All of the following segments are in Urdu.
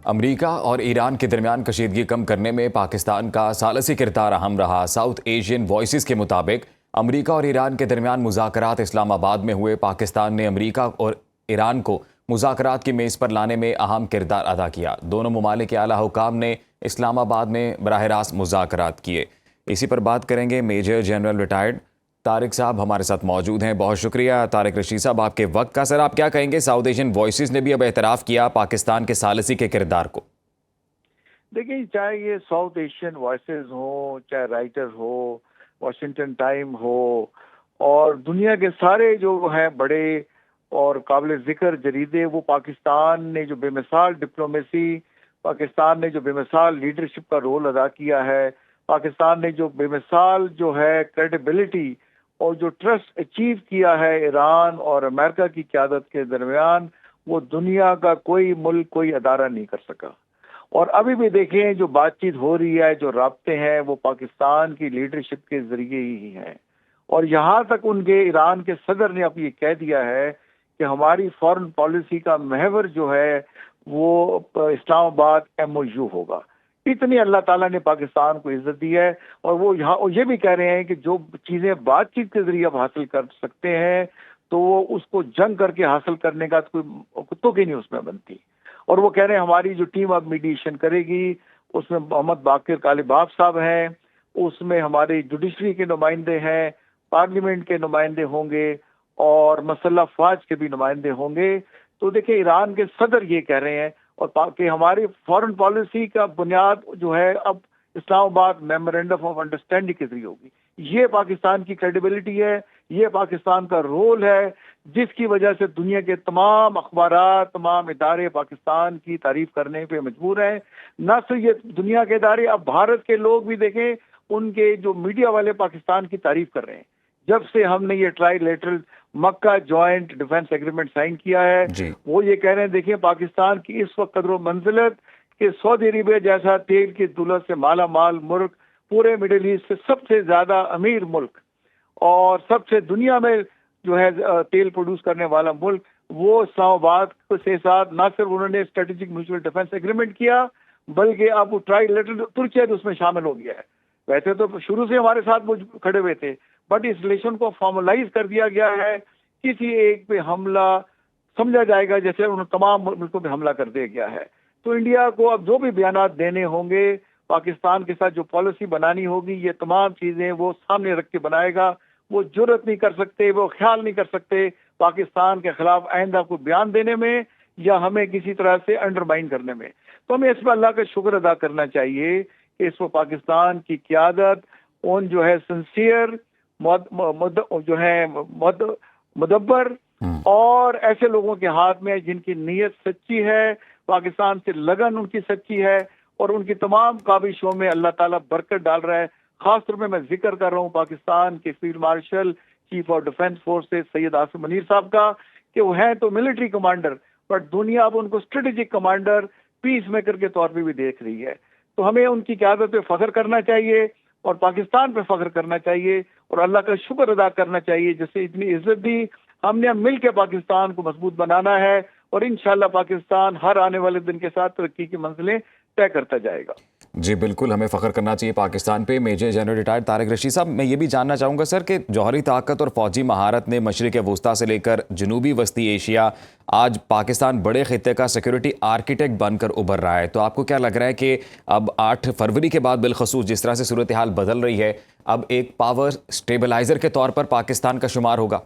امریکہ اور ایران کے درمیان کشیدگی کم کرنے میں پاکستان کا ثالثی کردار اہم رہا۔ ساؤتھ ایشین وائسز کے مطابق امریکہ اور ایران کے درمیان مذاکرات اسلام آباد میں ہوئے۔ پاکستان نے امریکہ اور ایران کو مذاکرات کی میز پر لانے میں اہم کردار ادا کیا۔ دونوں ممالک کے اعلیٰ حکام نے اسلام آباد میں براہ راست مذاکرات کیے۔ اسی پر بات کریں گے میجر جنرل ریٹائرڈ طارق صاحب ہمارے ساتھ موجود ہیں۔ بہت شکریہ طارق رشید صاحب آپ کے وقت کا۔ سر، آپ کیا کہیں گے؟ ساؤتھ ایشین وائسز نے بھی اب اعتراف کیا پاکستان کے ثالثی کے کردار کو۔ دیکھیں، چاہے یہ ساؤتھ ایشین وائسز ہو، چاہے رائٹر ہو، واشنگٹن ٹائم ہو، اور دنیا کے سارے جو ہیں بڑے اور قابل ذکر جریدے، وہ پاکستان نے جو بے مثال ڈپلومیسی، پاکستان نے جو بے مثال لیڈرشپ کا رول ادا کیا ہے، پاکستان نے جو بے مثال جو ہے کریڈیبلٹی اور جو ٹرسٹ اچیو کیا ہے ایران اور امریکہ کی قیادت کے درمیان، وہ دنیا کا کوئی ملک، کوئی ادارہ نہیں کر سکا۔ اور ابھی بھی دیکھیں جو بات چیت ہو رہی ہے، جو رابطے ہیں، وہ پاکستان کی لیڈرشپ کے ذریعے ہی ہیں۔ اور یہاں تک ان کے ایران کے صدر نے اب یہ کہہ دیا ہے کہ ہماری فارن پالیسی کا محور جو ہے وہ اسلام آباد MOU ہوگا۔ اتنی اللہ تعالیٰ نے پاکستان کو عزت دی ہے، اور وہ یہاں یہ بھی کہہ رہے ہیں کہ جو چیزیں بات چیت کے ذریعے آپ حاصل کر سکتے ہیں تو وہ اس کو جنگ کر کے حاصل کرنے کا کوئی کتوں کی نہیں اس میں بنتی۔ اور وہ کہہ رہے ہیں ہماری جو ٹیم اب میڈیشن کرے گی، اس میں محمد باقر کالباف صاحب ہیں، اس میں ہماری جوڈیشری کے نمائندے ہیں، پارلیمنٹ کے نمائندے ہوں گے، اور مسلح افواج کے بھی نمائندے ہوں گے۔ تو دیکھیں ایران کے صدر یہ کہہ رہے ہیں، اور کہ ہماری فارن پالیسی کا بنیاد جو ہے اب اسلام آباد میمورینڈم آف انڈرسٹینڈنگ کے ذریعے ہوگی۔ یہ پاکستان کی کریڈیبلٹی ہے، یہ پاکستان کا رول ہے، جس کی وجہ سے دنیا کے تمام اخبارات، تمام ادارے پاکستان کی تعریف کرنے پہ مجبور ہیں۔ نہ صرف یہ دنیا کے ادارے، اب بھارت کے لوگ بھی دیکھیں، ان کے جو میڈیا والے پاکستان کی تعریف کر رہے ہیں۔ جب سے ہم نے یہ ٹرائی لیٹرل مکہ جوائنٹ ڈیفنس ایگریمنٹ سائن کیا ہے، وہ یہ کہہ رہے ہیں دیکھیں پاکستان کی اس وقت قدر و منزلت کہ سعودی عربیہ جیسا تیل کی دولت سے مالا مال ملک، پورے مڈل ایسٹ سے سب سے زیادہ امیر ملک، اور سب سے دنیا میں جو ہے تیل پروڈیوس کرنے والا ملک، وہ اسلام آباد کے ساتھ نہ صرف انہوں نے اسٹریٹجک میوچل ڈیفنس ایگریمنٹ کیا، بلکہ اب وہ ٹرائی لیٹرل ترکیہ بھی اس میں شامل ہو گیا ہے۔ ویسے تو شروع سے ہمارے ساتھ وہ کھڑے ہوئے تھے، بٹ اس ریلیشن کو فارملائز کر دیا گیا ہے۔ کسی ایک پہ حملہ سمجھا جائے گا جیسے انہوں تمام ملکوں پہ حملہ کر دیا گیا ہے۔ تو انڈیا کو اب جو بھی بیانات دینے ہوں گے، پاکستان کے ساتھ جو پالیسی بنانی ہوگی، یہ تمام چیزیں وہ سامنے رکھ کے بنائے گا۔ وہ جرت نہیں کر سکتے، وہ خیال نہیں کر سکتے پاکستان کے خلاف آئندہ کو بیان دینے میں یا ہمیں کسی طرح سے انڈرمائن کرنے میں۔ تو ہمیں اس پر اللہ کا شکر ادا کرنا چاہیے کہ اس کو پاکستان کی قیادت ان جو ہے سنسیئر جو ہے مدبر اور ایسے لوگوں کے ہاتھ میں جن کی نیت سچی ہے، پاکستان سے لگن ان کی سچی ہے، اور ان کی تمام کاوشوں میں اللہ تعالیٰ برکت ڈال رہا ہے۔ خاص طور پہ میں ذکر کر رہا ہوں پاکستان کے field marshal chief of defence forces Syed Asif Munir صاحب کا، کہ وہ ہیں تو ملٹری کمانڈر، بٹ دنیا اب ان کو اسٹریٹجک کمانڈر، پیس میکر کے طور پہ بھی دیکھ رہی ہے۔ تو ہمیں ان کی قیادت پہ فخر کرنا چاہیے، اور پاکستان پہ فخر کرنا چاہیے، اور اللہ کا شکر ادا کرنا چاہیے جسے اتنی عزت دی۔ ہم نے مل کے پاکستان کو مضبوط بنانا ہے، اور انشاءاللہ پاکستان ہر آنے والے دن کے ساتھ ترقی کی منزلیں طے کرتا جائے گا۔ جی بالکل، ہمیں فخر کرنا چاہیے پاکستان پہ۔ Major general retired Tariq Rashid صاحب، میں یہ بھی جاننا چاہوں گا سر کہ جوہری طاقت اور فوجی مہارت نے مشرق وسطیٰ سے لے کر جنوبی وسطی ایشیا، آج پاکستان بڑے خطے کا سیکیورٹی آرکیٹیکٹ بن کر ابھر رہا ہے۔ تو آپ کو کیا لگ رہا ہے کہ اب 8 فروری کے بعد بالخصوص جس طرح سے صورتحال بدل رہی ہے، اب ایک پاور سٹیبلائزر کے طور پر پاکستان کا شمار ہوگا؟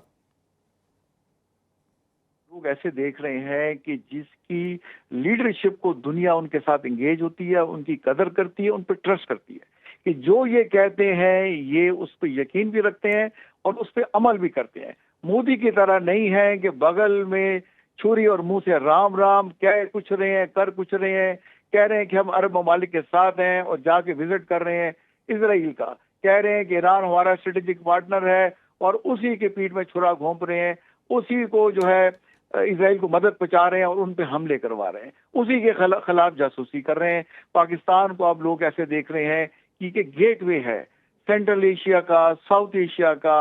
لوگ ایسے دیکھ رہے ہیں کہ جس کی لیڈرشپ کو دنیا ان کے ساتھ انگیج ہوتی ہے، ان کی قدر کرتی ہے، ان پہ ٹرسٹ کرتی ہے، کہ جو یہ کہتے ہیں یہ اس پہ یقین بھی رکھتے ہیں اور اس پہ عمل بھی کرتے ہیں۔ مودی کی طرح نہیں ہے کہ بغل میں چھری اور منہ سے رام رام کہہ کچھ رہے ہیں، کر کچھ رہے ہیں، کہہ رہے ہیں کہ ہم عرب ممالک کے ساتھ ہیں اور جا کے وزٹ کر رہے ہیں اسرائیل کا، کہہ رہے ہیں کہ ایران ہمارا اسٹریٹجک پارٹنر ہے، اور اسی کے پیٹھ میں چھرا گھونپ رہے ہیں، اسی کو جو ہے اسرائیل کو مدد پہنچا رہے ہیں اور ان پہ حملے کروا رہے ہیں، اسی کے خلاف جاسوسی کر رہے ہیں۔ پاکستان کو اب لوگ ایسے دیکھ رہے ہیں کہ گیٹ وے ہے سینٹرل ایشیا کا، ساؤتھ ایشیا کا،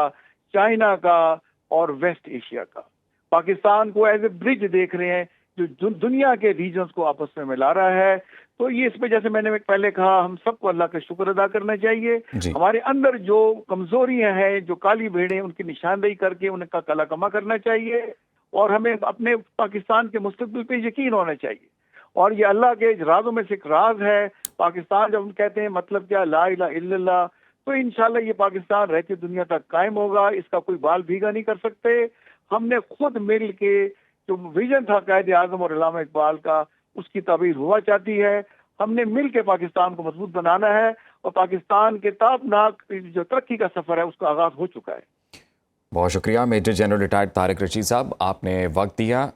چائنا کا اور ویسٹ ایشیا کا۔ پاکستان کو ایز اے برج دیکھ رہے ہیں جو دنیا کے ریجنز کو آپس میں ملا رہا ہے. تو یہ اس پہ جیسے میں نے پہلے کہا ہم سب کو اللہ کا شکر ادا کرنا چاہیے. جی ہمارے اندر جو کمزوریاں ہیں، جو کالی بھیڑیں، ان کی نشاندہی کر کے ان کا کلا کما کرنا چاہیے. اور ہمیں اپنے پاکستان کے مستقبل پہ یقین ہونا چاہیے. اور یہ اللہ کے رازوں میں سے ایک راز ہے. پاکستان جب ہم کہتے ہیں مطلب کیا، لا الہ الا اللہ، تو انشاءاللہ یہ پاکستان رہتی دنیا تک قائم ہوگا. اس کا کوئی بال بھیگا نہیں کر سکتے. ہم نے خود مل کے جو ویژن تھا قائد اعظم اور علامہ اقبال کا، اس کی تعبیر ہوا چاہتی ہے. ہم نے مل کے پاکستان کو مضبوط بنانا ہے، اور پاکستان کے تابناک جو ترقی کا سفر ہے اس کا آغاز ہو چکا ہے. بہت شکریہ major general retired Tariq Rashid صاحب، آپ نے وقت دیا.